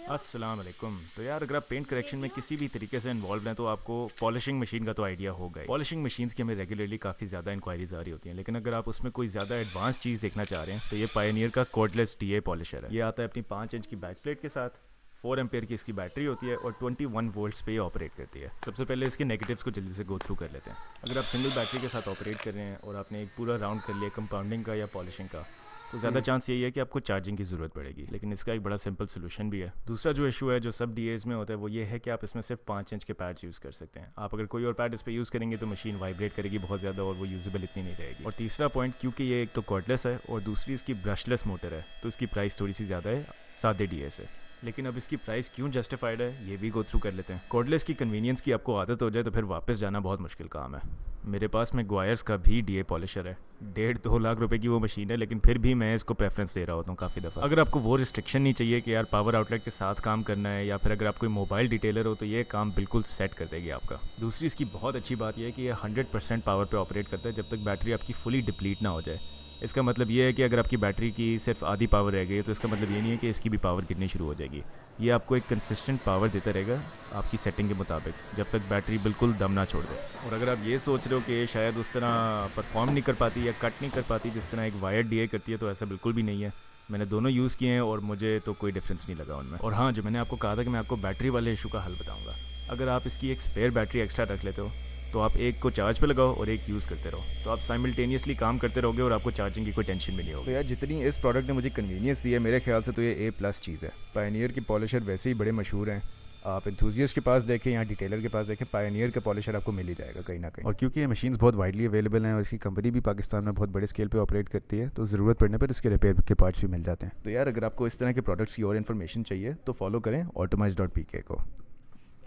अस्सलाम वालेकुम। तो यार अगर आप पेंट करेक्शन में किसी भी तरीके से इन्वॉल्व हैं तो आपको पॉलिशिंग मशीन का तो आइडिया होगा ही। पॉलिशिंग मशीन्स की हमें रेगुलरली काफ़ी ज़्यादा इंक्वायरीज आ रही होती हैं, लेकिन अगर आप उसमें कोई ज़्यादा एडवांस चीज़ देखना चाह रहे हैं तो ये पायनियर का कोर्डलेस टीए पॉलिशर है। ये आता है अपनी 5 इंच की बैक प्लेट के साथ। 4 एम्पेयर की इसकी बैटरी होती है और 21 वोल्ट्स पे ये ऑपरेट करती है। सबसे पहले इसके नेगेटिव्स को जल्दी से गो थ्रू कर लेते हैं। अगर आप सिंगल बैटरी के साथ ऑपरेट कर रहे हैं और आपने एक पूरा राउंड कर लिया कंपाउंडिंग का या पॉलिशिंग का, तो ज़्यादा चांस यही है कि आपको चार्जिंग की ज़रूरत पड़ेगी, लेकिन इसका एक बड़ा सिंपल सोल्यूशन भी है। दूसरा जो इशू है जो सब डीएज में होता है वो ये है कि आप इसमें सिर्फ 5 इंच के पैड्स यूज़ कर सकते हैं। आप अगर कोई और पैड इस पर यूज़ करेंगे तो मशीन वाइब्रेट करेगी बहुत ज़्यादा और वो यूजेबल इतनी नहीं रहेगी। और तीसरा पॉइंट, क्योंकि ये एक तो कॉर्डलेस है और दूसरी इसकी ब्रशलेस मोटर है, तो इसकी प्राइस थोड़ी सी ज़्यादा है सादे डी से। लेकिन अब इसकी प्राइस क्यों जस्टिफाइड है ये भी गो थ्रू कर लेते हैं। कॉर्डलेस की कन्वीनियंस की आपको आदत हो जाए तो फिर वापस जाना बहुत मुश्किल काम है। मेरे पास में ग्वायर्स का भी डीए पॉलिशर है। 1.5-2 लाख रुपए की वो मशीन है, लेकिन फिर भी मैं इसको प्रेफरेंस दे रहा होता हूँ काफ़ी दफ़ा। अगर आपको वो रिस्ट्रिक्शन नहीं चाहिए कि यार पावर आउटलेट के साथ काम करना है, या फिर अगर आप कोई मोबाइल डिटेलर हो तो ये काम बिल्कुल सेट कर देगी आपका। दूसरी इसकी बहुत अच्छी बात यह है कि ये 100% पावर पे ऑपरेट करता है जब तक बैटरी आपकी फुली डिप्लीट ना हो जाए। इसका मतलब ये है कि अगर आपकी बैटरी की सिर्फ आधी पावर रह गई है तो इसका मतलब ये नहीं है कि इसकी भी पावर गिरनी शुरू हो जाएगी। ये आपको एक कंसिस्टेंट पावर देता रहेगा आपकी सेटिंग के मुताबिक जब तक बैटरी बिल्कुल दम ना छोड़ दे। और अगर आप ये सोच रहे हो कि शायद उस तरह परफॉर्म नहीं कर पाती या कट नहीं कर पाती जिस तरह एक वायर डीए करती है, तो ऐसा बिल्कुल भी नहीं है। मैंने दोनों यूज़ किए हैं और मुझे तो कोई डिफरेंस नहीं लगा उनमें। और हाँ, जो मैंने आपको कहा था कि मैं आपको बैटरी वाले इशू का हल बताऊँगा। अगर आप इसकी एक स्पेयर बैटरी एक्स्ट्रा रख लेते हो तो आप एक को चार्ज पे लगाओ और एक यूज़ करते रहो, तो आप साइमल्टेनियसली काम करते रहोगे और आपको चार्जिंग की कोई टेंशन भी नहीं होगी। तो यार जितनी इस प्रोडक्ट ने मुझे कन्वीनियंस दी है, मेरे ख्याल से तो ये ए प्लस चीज़ है। पायनियर की पॉलिशर वैसे ही बड़े मशहूर हैं। आप एंथुजियस्ट के पास देखें या डिटेलर के पास देखें, पायनियर का पॉलिशर आपको मिल ही जाएगा कहीं ना कहीं। और क्योंकि ये मशीन्स बहुत वाइडली अवेलेबल हैं और इसकी कंपनी भी पाकिस्तान में बहुत बड़े स्केल पे ऑपरेट करती है, तो ज़रूरत पड़ने पर इसके रिपेयर के पार्ट्स भी मिल जाते हैं। तो यार अगर आपको इस तरह के प्रोडक्ट्स की और इन्फॉर्मेशन चाहिए तो फॉलो करें ऑटोमाइज.pk को।